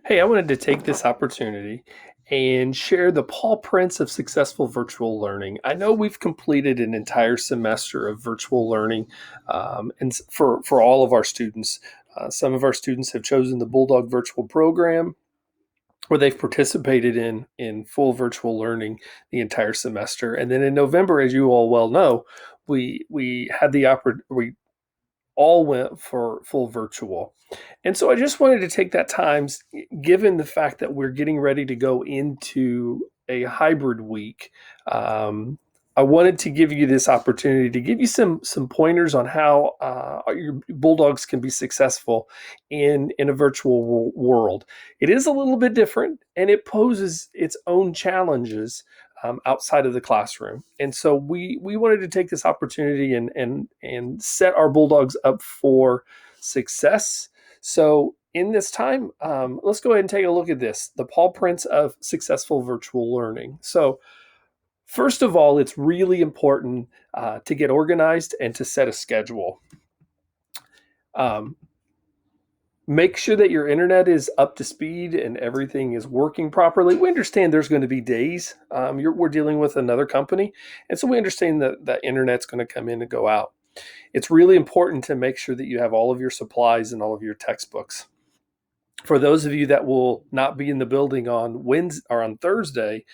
Hey, I wanted to take this opportunity and share the Pawprints of successful virtual learning. I know we've completed an entire semester of virtual learning, for all of our students. Some of our students have chosen the Bulldog Virtual Program, where they've participated in full virtual learning the entire semester. And then in November, as you all well know, we had the we all went for full virtual. And so I just wanted to take that time, given the fact that we're getting ready to go into a hybrid week. Um, I wanted to give you this opportunity to give you some pointers on how your Bulldogs can be successful in a virtual world. It is a little bit different, and it poses its own challenges outside of the classroom. And so we wanted to take this opportunity and set our Bulldogs up for success. So in this time, let's go ahead and take a look at this: the Pawprints of successful virtual learning. So first of all, it's really important to get organized and to set a schedule. Um, Make sure that your internet is up to speed and everything is working properly. We understand there's going to be days. We're dealing with another company, and so we understand that the internet's going to come in and go out. It's really important to make sure that you have all of your supplies and all of your textbooks. For those of you that will not be in the building on Wednesday or on Thursday,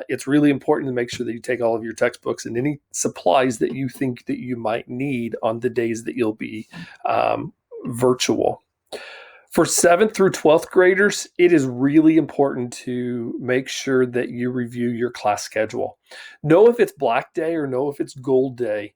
it's really important to make sure that you take all of your textbooks and any supplies that you think that you might need on the days that you'll be virtual. For 7th through 12th graders, it is really important to make sure that you review your class schedule. Know if it's Black Day or know if it's Gold Day.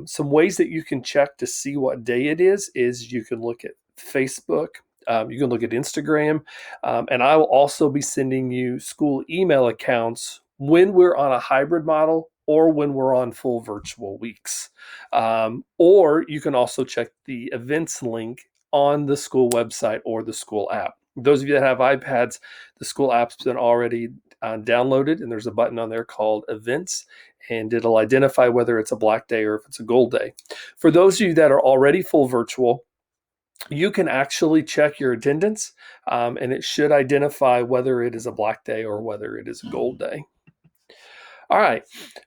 Some ways that you can check to see what day it is you can look at Facebook, you can look at Instagram, and I will also be sending you school email accounts when we're on a hybrid model or when we're on full virtual weeks. Or you can also check the events link on the school website or the school app. Those of you that have iPads, the school app's been already downloaded, and there's a button on there called Events, and it'll identify whether it's a Black Day or if it's a Gold Day. For those of you that are already full virtual, you can actually check your attendance, and it should identify whether it is a Black Day or whether it is a Gold Day. All right,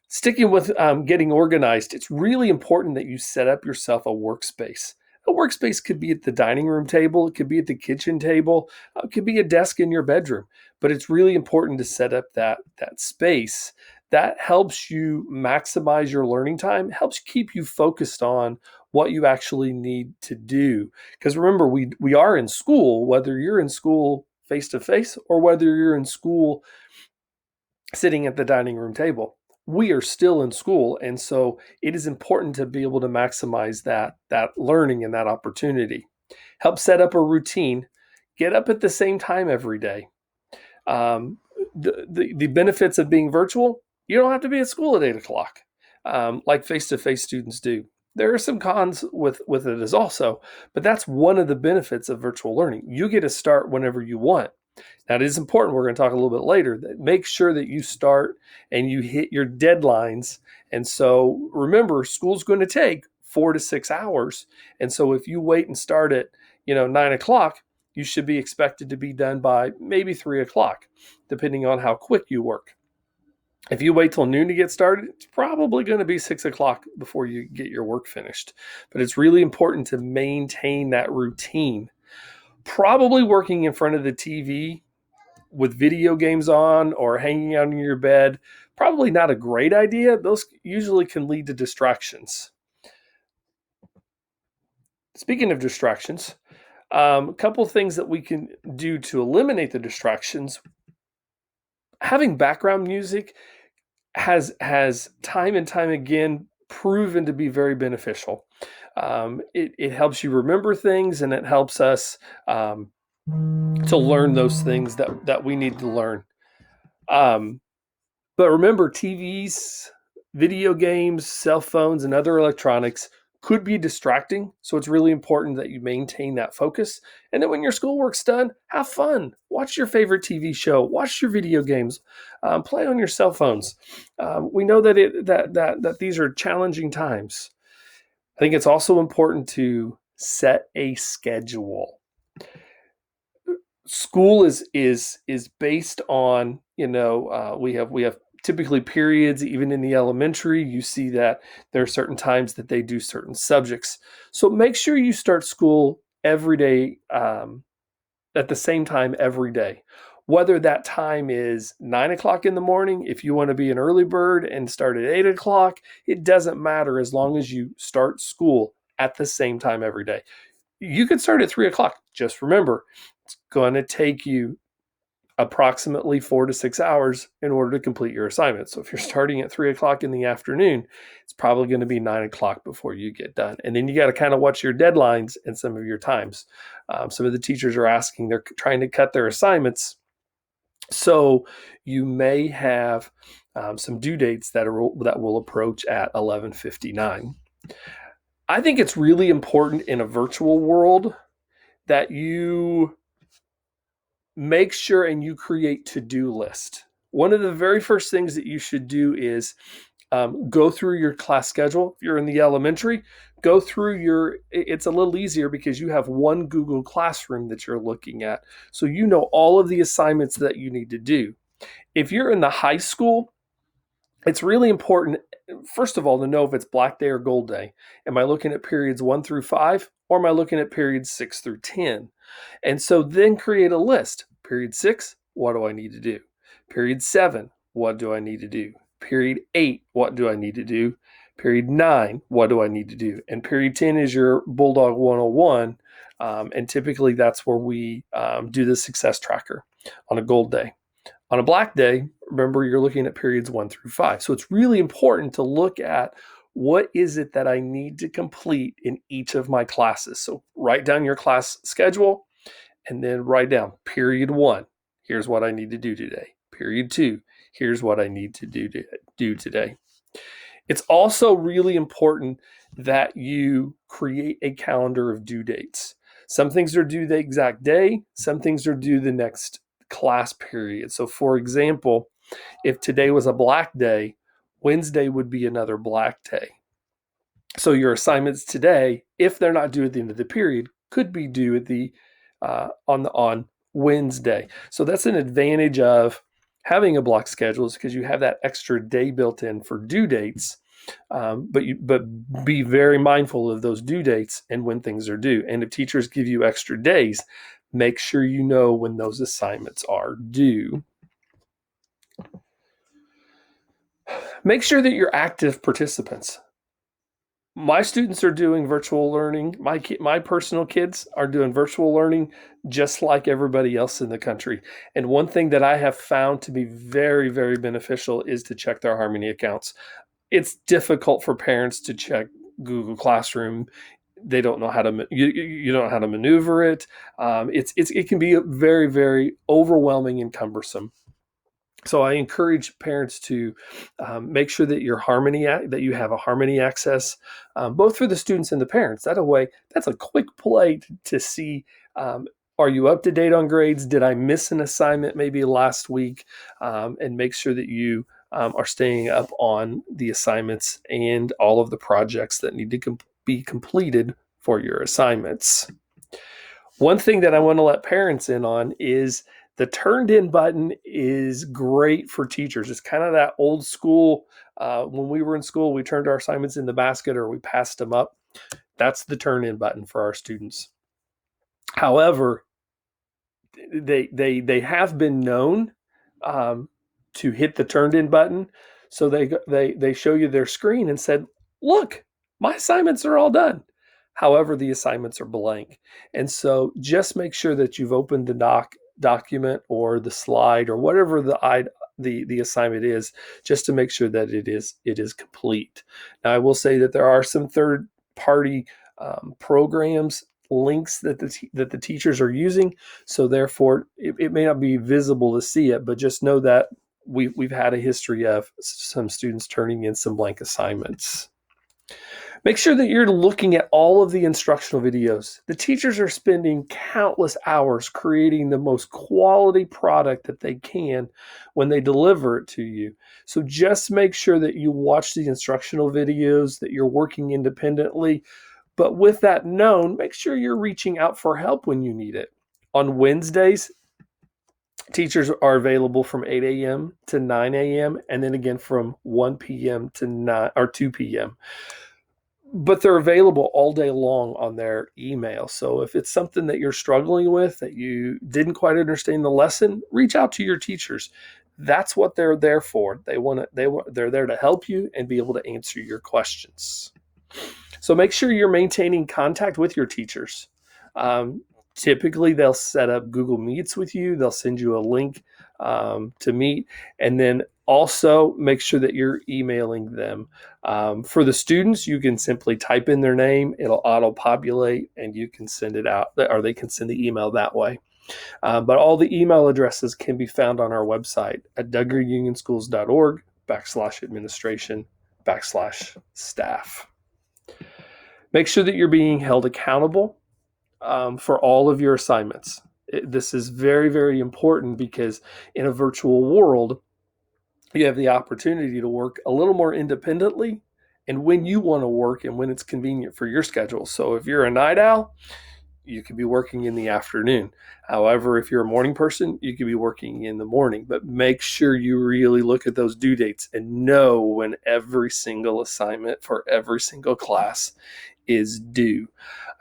sticking with getting organized, it's really important that you set up yourself a workspace. A workspace could be at the dining room table, it could be at the kitchen table, it could be a desk in your bedroom, but it's really important to set up that space. That helps you maximize your learning time, helps keep you focused on what you actually need to do. Because remember, we are in school, whether you're in school face to face or whether you're in school sitting at the dining room table. We are still in school, and so it is important to be able to maximize that learning and that opportunity. Help set up a routine. Get up at the same time every day. The benefits of being virtual: you don't have to be at school at 8 o'clock, like face to face students do. There are some cons with it as also, but that's one of the benefits of virtual learning. You get to start whenever you want. Now, it is important, we're going to talk a little bit later, that make sure that you start and you hit your deadlines. And so remember, school's going to take 4 to 6 hours. And so if you wait and start at 9 o'clock, you should be expected to be done by maybe 3 o'clock, depending on how quick you work. If you wait till noon to get started, it's probably going to be 6 o'clock before you get your work finished. But it's really important to maintain that routine. Probably working in front of the TV with video games on or hanging out in your bed, probably not a great idea. Those usually can lead to distractions. Speaking of distractions, a couple things that we can do to eliminate the distractions. Having background music has time and time again proven to be very beneficial. It helps you remember things, and it helps us to learn those things that we need to learn. But remember, TVs, video games, cell phones, and other electronics could be distracting. So it's really important that you maintain that focus. And then when your schoolwork's done, have fun. Watch your favorite TV show. Watch your video games. Play on your cell phones. We know that these are challenging times. I think it's also important to set a schedule. School is based on, we have typically periods. Even in the elementary, you see that there are certain times that they do certain subjects. So make sure you start school every day, at the same time every day. Whether that time is 9 o'clock in the morning, if you want to be an early bird and start at 8 o'clock, it doesn't matter as long as you start school at the same time every day. You can start at 3 o'clock. Just remember, it's going to take you approximately 4 to 6 hours in order to complete your assignment. So if you're starting at 3 o'clock in the afternoon, it's probably going to be 9 o'clock before you get done. And then you got to kind of watch your deadlines and some of your times. Some of the teachers are asking, they're trying to cut their assignments. So you may have some due dates that will approach at 11:59. I think it's really important in a virtual world that you make sure and you create to-do list. One of the very first things that you should do is go through your class schedule. If you're in the elementary, go through it's a little easier because you have one Google Classroom that you're looking at. So you know all of the assignments that you need to do. If you're in the high school, it's really important, first of all, to know if it's Black Day or Gold Day. Am I looking at periods 1 through 5, or am I looking at periods 6 through 10? And so then create a list. Period 6, what do I need to do? Period 7, what do I need to do? Period 8, what do I need to do? Period 9, what do I need to do? And period 10 is your Bulldog 101. And typically that's where we do the success tracker on a gold day. On a black day, remember, you're looking at periods 1 through 5. So it's really important to look at what is it that I need to complete in each of my classes. So write down your class schedule and then write down period 1. Here's what I need to do today. Period 2. Here's what I need to do today. It's also really important that you create a calendar of due dates. Some things are due the exact day. Some things are due the next class period. So for example, if today was a black day, Wednesday would be another black day. So your assignments today, if they're not due at the end of the period, could be due at the on Wednesday. So that's an advantage of having a block schedule, is because you have that extra day built in for due dates. But be very mindful of those due dates and when things are due. And if teachers give you extra days, make sure you know when those assignments are due. Make sure that you're active participants. My students are doing virtual learning. My personal kids are doing virtual learning just like everybody else in the country. And one thing that I have found to be very, very beneficial is to check their Harmony accounts. It's difficult for parents to check Google Classroom. They don't know how to you don't know how to maneuver it. It can be very, very overwhelming and cumbersome. So I encourage parents to make sure that that you have a Harmony access, both for the students and the parents. That way, that's a quick play to see. Are you up to date on grades? Did I miss an assignment maybe last week? And make sure that you are staying up on the assignments and all of the projects that need to be completed for your assignments. One thing that I want to let parents in on is the turned in button is great for teachers. It's kind of that old school. When we were in school, we turned our assignments in the basket or we passed them up. That's the turn in button for our students. However, they have been known to hit the turned in button. So they show you their screen and said, look, my assignments are all done. However, the assignments are blank. And so just make sure that you've opened the document or the slide or whatever the assignment is, just to make sure that it is complete. Now, I will say that there are some third-party programs, links that the teachers are using, so therefore it may not be visible to see it, but just know that we've had a history of some students turning in some blank assignments. Make sure that you're looking at all of the instructional videos. The teachers are spending countless hours creating the most quality product that they can when they deliver it to you. So just make sure that you watch the instructional videos, that you're working independently. But with that known, make sure you're reaching out for help when you need it. On Wednesdays, teachers are available from 8 a.m. to 9 a.m. and then again from 1 p.m. to 9 or 2 p.m. But they're available all day long on their email. So if it's something that you're struggling with, that you didn't quite understand the lesson, reach out to your teachers. That's what they're there for. They're there to help you and be able to answer your questions. So make sure you're maintaining contact with your teachers. Um, Typically, they'll set up Google Meets with you. They'll send you a link to meet, and then also make sure that you're emailing them. For the students, you can simply type in their name; it'll auto-populate, and you can send it out, or they can send the email that way. But all the email addresses can be found on our website at duggarunionschools.org/administration/staff. Make sure that you're being held accountable for all of your assignments. This is very, very important because in a virtual world, you have the opportunity to work a little more independently and when you want to work and when it's convenient for your schedule. So if you're a night owl, you could be working in the afternoon. However, if you're a morning person, you could be working in the morning. But make sure you really look at those due dates and know when every single assignment for every single class is due.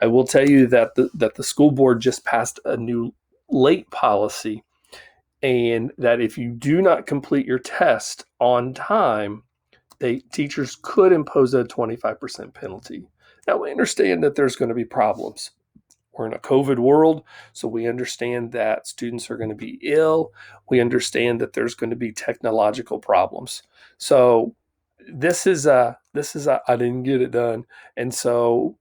I will tell you that the school board just passed a new late policy, and that if you do not complete your test on time, teachers could impose a 25% penalty. Now, we understand that there's going to be problems. We're in a COVID world, so we understand that students are going to be ill. We understand that there's going to be technological problems. So this is a I didn't get it done, and so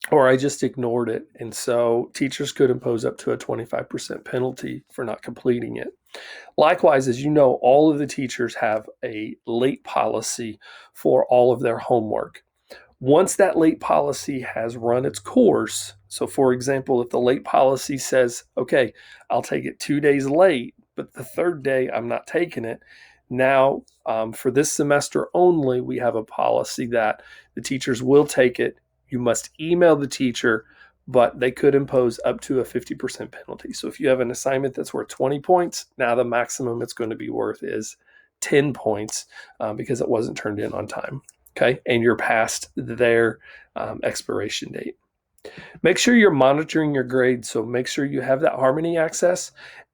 or I just ignored it, and so teachers could impose up to a 25% penalty for not completing it. Likewise, as you know, all of the teachers have a late policy for all of their homework. Once that late policy has run its course, so for example, if the late policy says, okay, I'll take it 2 days late, but the third day I'm not taking it, now for this semester only, we have a policy that the teachers will take it. You must email the teacher, but they could impose up to a 50% penalty. So if you have an assignment that's worth 20 points, now the maximum it's going to be worth is 10 points because it wasn't turned in on time. Okay, and you're past their expiration date. Make sure you're monitoring your grades. So make sure you have that Harmony access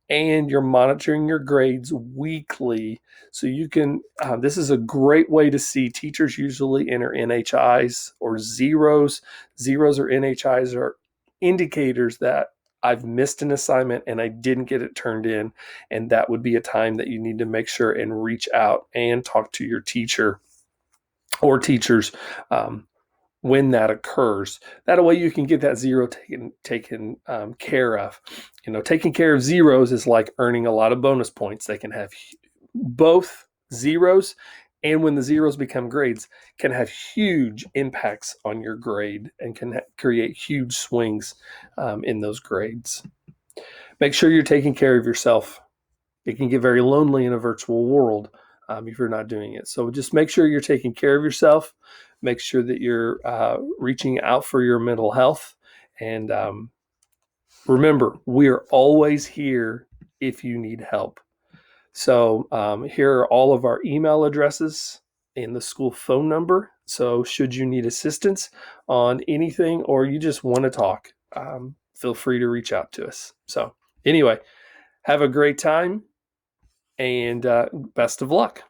and you're monitoring your grades weekly. So you can, this is a great way to see. Teachers usually enter NHIs or zeros. Zeros or NHIs are indicators that I've missed an assignment and I didn't get it turned in. And that would be a time that you need to make sure and reach out and talk to your teacher or teachers when that occurs. That way you can get that zero taken care of. Taking care of zeros is like earning a lot of bonus points. They can have both zeros, and when the zeros become grades, can have huge impacts on your grade and can create huge swings in those grades. Make sure you're taking care of yourself. It can get very lonely in a virtual world if you're not doing it. So just make sure you're taking care of yourself. Make sure that you're reaching out for your mental health. And remember, we are always here if you need help. So here are all of our email addresses and the school phone number. So should you need assistance on anything or you just want to talk, feel free to reach out to us. So anyway, have a great time and best of luck.